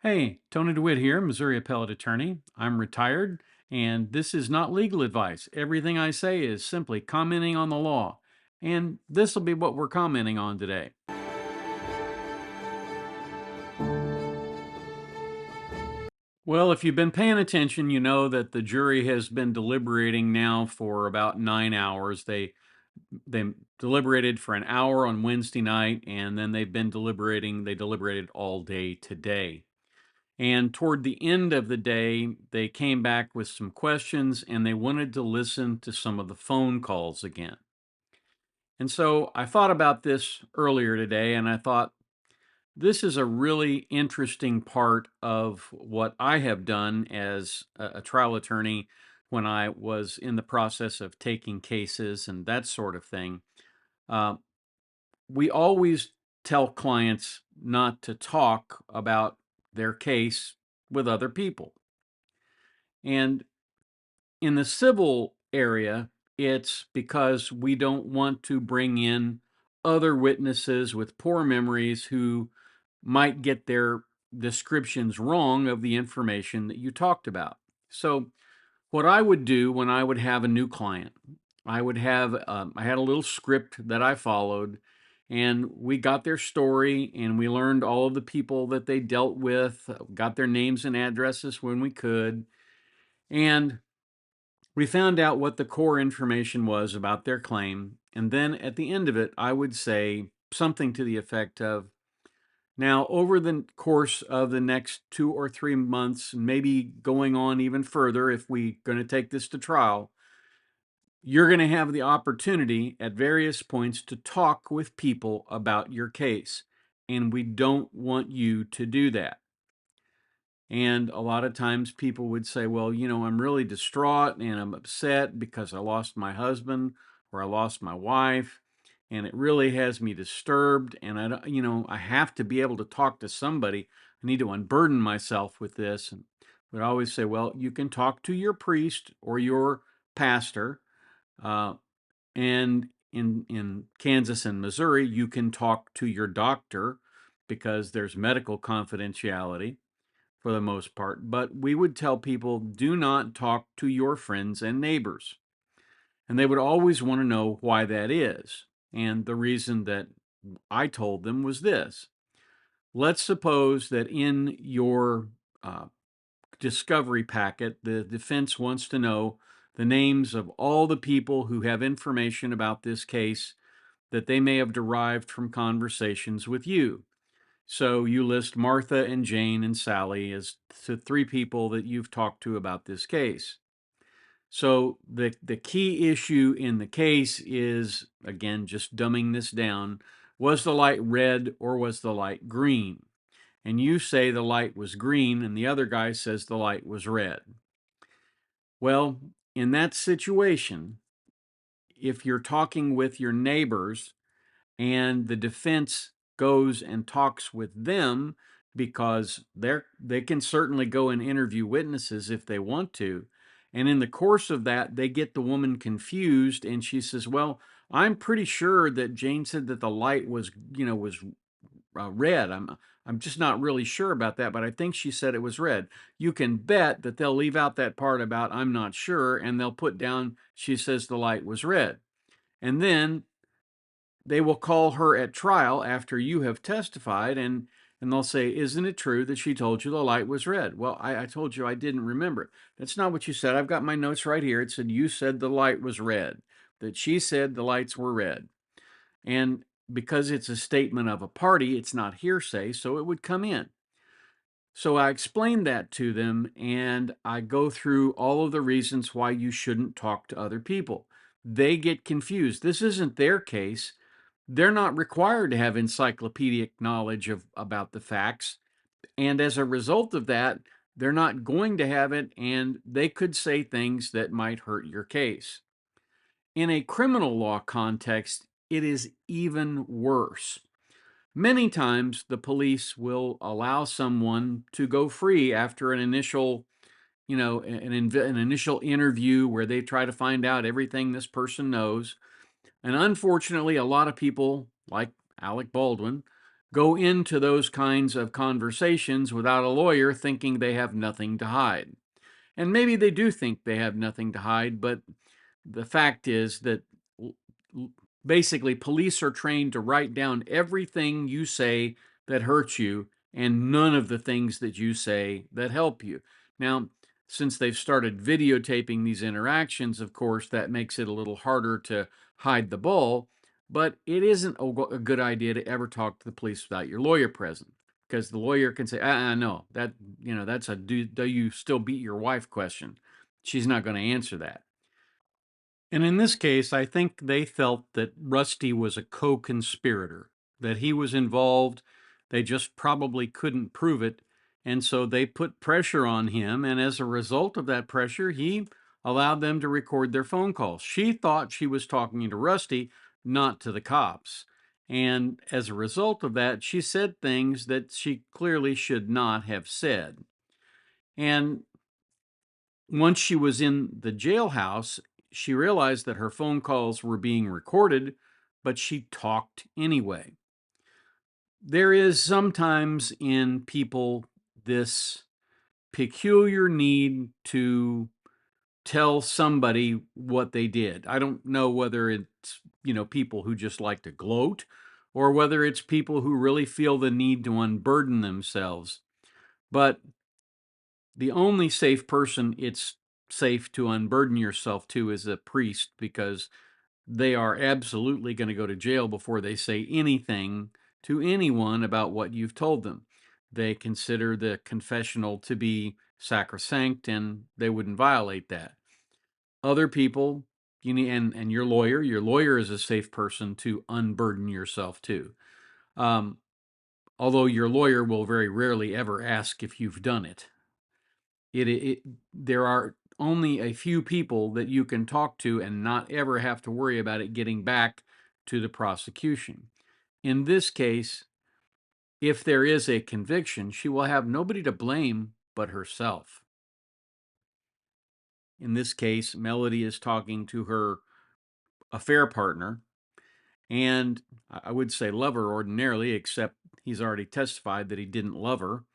Hey, Tony DeWitt here, Missouri Appellate Attorney. I'm retired, and this is not legal advice. Everything I say is simply commenting on the law, and this will be what we're commenting on today. Well, if you've been paying attention, you know that the jury has been deliberating now for about 9 hours. They deliberated for an hour on Wednesday night, and then they've been deliberating. They deliberated all day today. And toward the end of the day, they came back with some questions and they wanted to listen to some of the phone calls again. And so I thought about this earlier today and I thought, this is a really interesting part of what I have done as a trial attorney when I was in the process of taking cases and that sort of thing. Uh, we always tell clients not to talk about their case with other people. And in the civil area, it's because we don't want to bring in other witnesses with poor memories who might get their descriptions wrong of the information that you talked about. So, what I would do when I would have a new client, I had a little script that I followed, and we got their story and we learned all of the people that they dealt with, got their names and addresses when we could. And we found out what the core information was about their claim, and then at the end of it, I would say something to the effect of, now, over the course of the next 2 or 3 months, and maybe going on even further if we're going to take this to trial, you're going to have the opportunity at various points to talk with people about your case, and we don't want you to do that. And a lot of times people would say, well, I'm really distraught and I'm upset because I lost my husband or I lost my wife. And it really has me disturbed. And I don't, I have to be able to talk to somebody. I need to unburden myself with this. And would always say, well, you can talk to your priest or your pastor. Uh, and in Kansas and Missouri, you can talk to your doctor because there's medical confidentiality for the most part, but we would tell people, do not talk to your friends and neighbors. And they would always want to know why that is. And the reason that I told them was this. Let's suppose that in your discovery packet, the defense wants to know the names of all the people who have information about this case that they may have derived from conversations with you. So you list Martha and Jane and Sally as the three people that you've talked to about this case. So the key issue in the case is, again, just dumbing this down, was the light red or was the light green? And you say the light was green and the other guy says the light was red. Well, in that situation, if you're talking with your neighbors and the defense goes and talks with them because they can certainly go and interview witnesses if they want to, and in the course of that they get the woman confused and she says, well, I'm pretty sure that Jane said that the light was red. I'm just not really sure about that, but I think she said it was red. You can bet that they'll leave out that part about I'm not sure, and they'll put down she says the light was red. And then they will call her at trial after you have testified, and they'll say, isn't it true that she told you the light was red? Well, I told you I didn't remember. That's not what you said. I've got my notes right here. It said you said the light was red, that she said the lights were red. And because it's a statement of a party, it's not hearsay, so it would come in. So I explained that to them, and I go through all of the reasons why you shouldn't talk to other people. They get confused. This isn't their case. They're not required to have encyclopedic knowledge about the facts. And as a result of that, they're not going to have it, and they could say things that might hurt your case. In a criminal law context, it is even worse. Many times, the police will allow someone to go free after an initial, an initial interview where they try to find out everything this person knows. And unfortunately, a lot of people, like Alec Baldwin, go into those kinds of conversations without a lawyer thinking they have nothing to hide. And maybe they do think they have nothing to hide, but the fact is that basically police are trained to write down everything you say that hurts you and none of the things that you say that help you. Now, since they've started videotaping these interactions, of course, that makes it a little harder to hide the ball, but it isn't a good idea to ever talk to the police without your lawyer present, because the lawyer can say, no, that's a do you still beat your wife question. She's not going to answer that. And in this case, I think they felt that Rusty was a co-conspirator, that he was involved. They just probably couldn't prove it. And so they put pressure on him. And as a result of that pressure, he allowed them to record their phone calls. She thought she was talking to Rusty, not to the cops. And as a result of that, she said things that she clearly should not have said. And once she was in the jailhouse, she realized that her phone calls were being recorded, but she talked anyway. There is sometimes in people this peculiar need to tell somebody what they did. I don't know whether it's, people who just like to gloat or whether it's people who really feel the need to unburden themselves. But the only safe person it's safe to unburden yourself to is a priest, because they are absolutely going to go to jail before they say anything to anyone about what you've told them. They consider the confessional to be sacrosanct and they wouldn't violate that. Other people, and your lawyer is a safe person to unburden yourself to. Although your lawyer will very rarely ever ask if you've done it. There are only a few people that you can talk to and not ever have to worry about it getting back to the prosecution. In this case, if there is a conviction, she will have nobody to blame but herself. In this case, Melody is talking to her affair partner, and I would say lover ordinarily, except he's already testified that he didn't love her.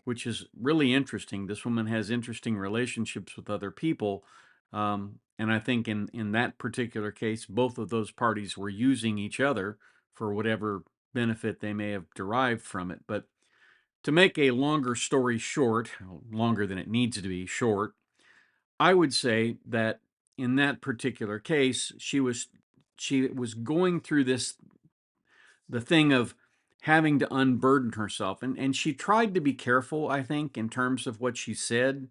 Which is really interesting. This woman has interesting relationships with other people. And I think in that particular case, both of those parties were using each other for whatever benefit they may have derived from it. But to make a longer story short, longer than it needs to be short, I would say that in that particular case, she was going through the thing of having to unburden herself. And she tried to be careful, I think, in terms of what she said,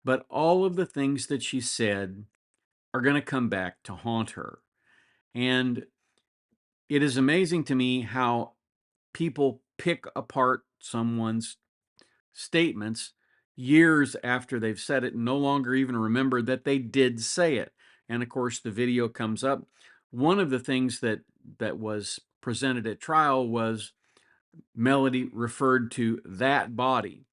but all of the things that she said are going to come back to haunt her. And it is amazing to me how people pick apart someone's statements years after they've said it and no longer even remember that they did say it. And of course, the video comes up. One of the things that was presented at trial was Melody referred to that body.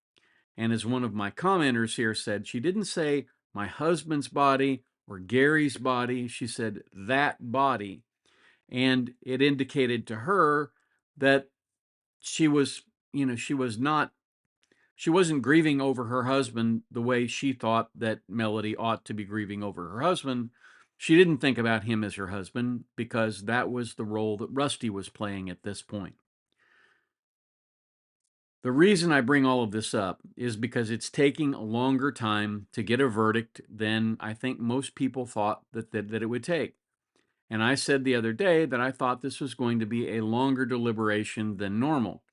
And as one of my commenters here said, she didn't say my husband's body or Gary's body. She said that body. And it indicated to her that she was, she wasn't grieving over her husband the way she thought that Melody ought to be grieving over her husband. She didn't think about him as her husband because that was the role that Rusty was playing at this point. The reason I bring all of this up is because it's taking a longer time to get a verdict than I think most people thought that it would take. And I said the other day that I thought this was going to be a longer deliberation than normal.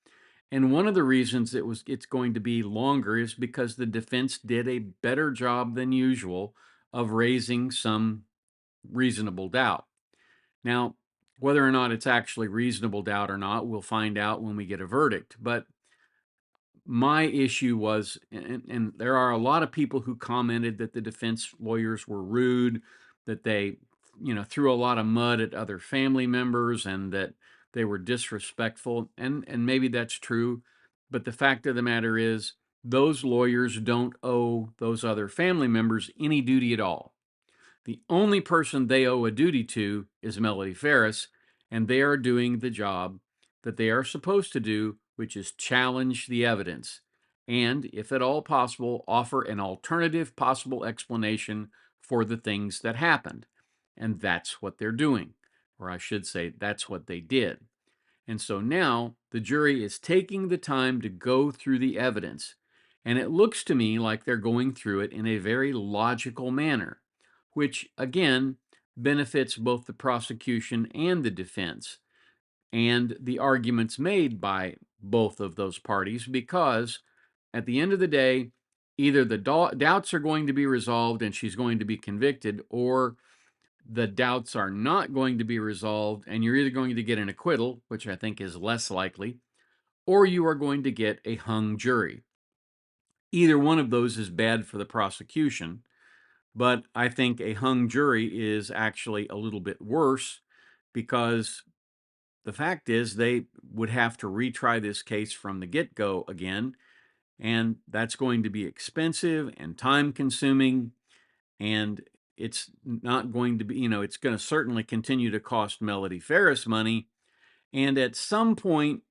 And one of the reasons it's going to be longer is because the defense did a better job than usual of raising some reasonable doubt. Now, whether or not it's actually reasonable doubt or not, we'll find out when we get a verdict. But my issue was, and there are a lot of people who commented that the defense lawyers were rude, that they, threw a lot of mud at other family members and that they were disrespectful. And maybe that's true. But the fact of the matter is, those lawyers don't owe those other family members any duty at all. The only person they owe a duty to is Melody Farris, and they are doing the job that they are supposed to do, which is challenge the evidence and, if at all possible, offer an alternative possible explanation for the things that happened. And that's what they're doing, or I should say, that's what they did. And so now the jury is taking the time to go through the evidence, and it looks to me like they're going through it in a very logical manner, which again benefits both the prosecution and the defense and the arguments made by both of those parties, because at the end of the day, either the doubts are going to be resolved and she's going to be convicted, or the doubts are not going to be resolved and you're either going to get an acquittal, which I think is less likely, or you are going to get a hung jury. Either one of those is bad for the prosecution, but I think a hung jury is actually a little bit worse, because the fact is they would have to retry this case from the get-go again, and that's going to be expensive and time-consuming, and it's not going to be, it's going to certainly continue to cost Melody Farris money, and at some point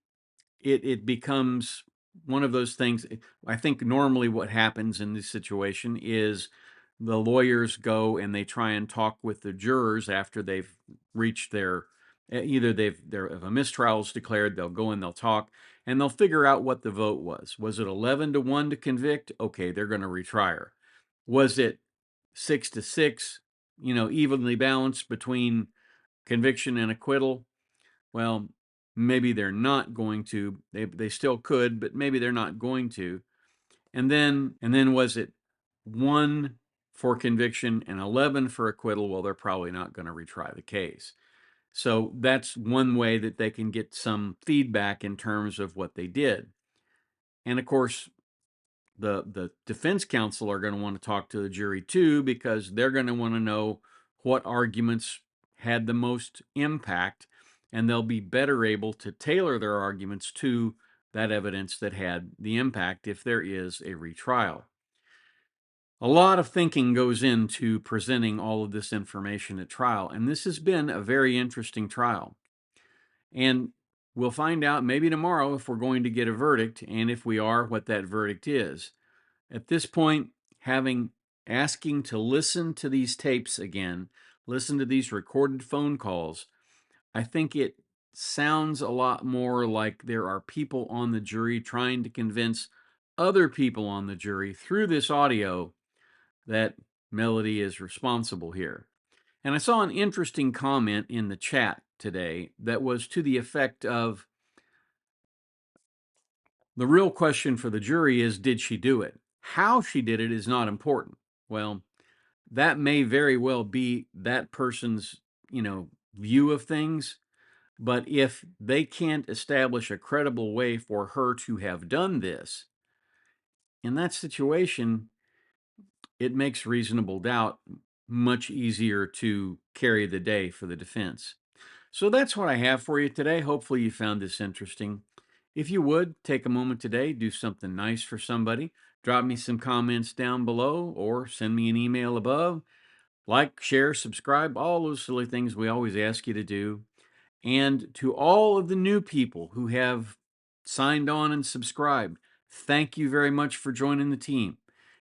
it becomes one of those things. I think normally what happens in this situation is the lawyers go and they try and talk with the jurors after they've reached their, either if a mistrial is declared, they'll go and they'll talk and they'll figure out what the vote was. Was it 11-1 to convict? Okay, they're going to retry her. Was it 6-6, evenly balanced between conviction and acquittal? Well, maybe they're not going to. They still could, but maybe they're not going to. And then was it 1 for conviction and 11 for acquittal? Well, they're probably not going to retry the case. So that's one way that they can get some feedback in terms of what they did. And of course, the defense counsel are going to want to talk to the jury too, because they're going to want to know what arguments had the most impact, and they'll be better able to tailor their arguments to that evidence that had the impact if there is a retrial. A lot of thinking goes into presenting all of this information at trial, and this has been a very interesting trial. And we'll find out maybe tomorrow if we're going to get a verdict, and if we are, what that verdict is. At this point, asking to listen to these tapes again, listen to these recorded phone calls, I think it sounds a lot more like there are people on the jury trying to convince other people on the jury through this audio that Melody is responsible here. And I saw an interesting comment in the chat today that was to the effect of, the real question for the jury is, did she do it? How she did it is not important. Well, that may very well be that person's, view of things. But if they can't establish a credible way for her to have done this, in that situation, it makes reasonable doubt much easier to carry the day for the defense. So that's what I have for you today. Hopefully you found this interesting. If you would, take a moment today, do something nice for somebody. Drop me some comments down below or send me an email above. Like, share, subscribe, all those silly things we always ask you to do. And to all of the new people who have signed on and subscribed, thank you very much for joining the team.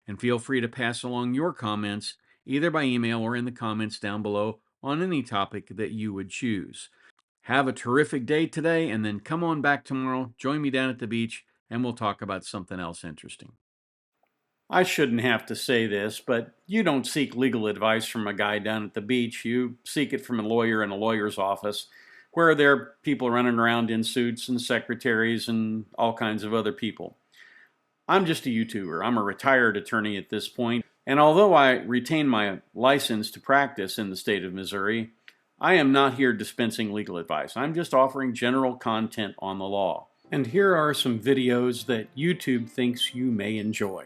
And feel free to pass along your comments either by email or in the comments down below on any topic that you would choose. Have a terrific day today, and then come on back tomorrow, join me down at the beach, and we'll talk about something else interesting. I shouldn't have to say this, but you don't seek legal advice from a guy down at the beach. You seek it from a lawyer in a lawyer's office, where there are people running around in suits and secretaries and all kinds of other people. I'm just a YouTuber. I'm a retired attorney at this point, and although I retain my license to practice in the state of Missouri, I am not here dispensing legal advice. I'm just offering general content on the law. And here are some videos that YouTube thinks you may enjoy.